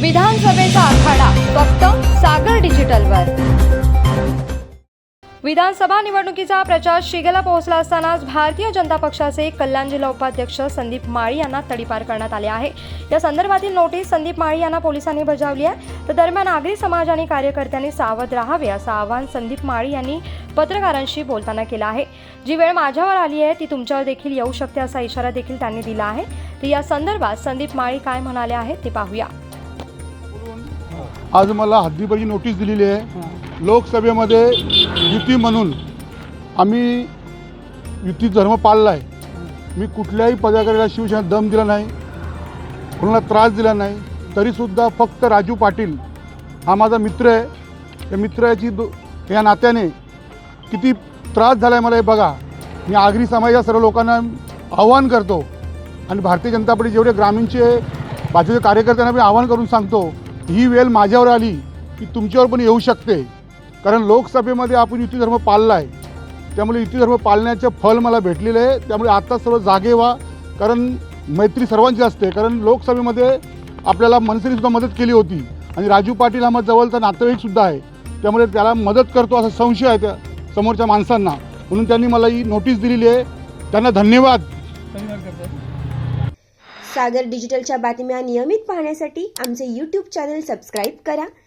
विधानसभेचा आखाडा फक्त सागर डिजिटलवर। विधानसभा निवडणुकीचा प्रचार शिगेला पोहोचला असतानाच भारतीय जनता पक्षाचे कल्याण जिल्हा उपाध्यक्ष संदीप माळी यांना तडीपार करण्यात आले आहे। या संदर्भातील नोटीस संदीप माळी यांना पोलिसांनी बजावली आहे। तर दरम्यान नागरी समाज आणि कार्यकर्त्यांनी सावध राहावे असं आवाहन संदीप माळी यांनी पत्रकारांशी बोलताना केलं आहे। जी वेळ माझ्यावर आली आहे ती तुमच्यावर देखील येऊ शकते असा इशारा देखील त्यांनी दिला आहे। तर या संदर्भात संदीप माळी काय म्हणाले आहेत ते पाहूया। आज मला हद्दीबाजी नोटीस दिलेली आहे। लोकसभेमध्ये युती म्हणून आम्ही युती धर्म पाळला आहे। मी कुठल्याही पदाधिकाऱ्याला शिवसेना दम दिला नाही, कोणाला त्रास दिला नाही। तरीसुद्धा फक्त राजू पाटील हा माझा मित्र आहे। त्या मित्राची या नात्याने किती त्रास झाला आहे मला हे बघा। मी आगरी समाजाच्या सर्व लोकांना आवाहन करतो आणि भारतीय जनता पार्टी जेवढे ग्रामीणचे भाजपचे कार्यकर्त्यांना मी आवाहन करून सांगतो, ही वेळ माझ्यावर आली की तुमच्यावर पण येऊ शकते। कारण लोकसभेमध्ये आपण युती धर्म पाळला आहे, त्यामुळे युती धर्म पाळण्याचं फळ मला भेटलेलं आहे। त्यामुळे आता सर्व जागे व्हा, कारण मैत्री सर्वांची असते। कारण लोकसभेमध्ये आपल्याला मनसेनेसुद्धा मदत केली होती आणि राजू पाटील हा माझा जवळचा नातेवाईकसुद्धा आहे, त्यामुळे त्याला मदत करतो असा संशय आहे त्या समोरच्या माणसांना, म्हणून त्यांनी मला ही नोटीस दिलेली आहे। त्यांना धन्यवाद। सागर डिजिटलच्या बातम्या नियमित पाहण्यासाठी आमचे YouTube चॅनल सबस्क्राईब करा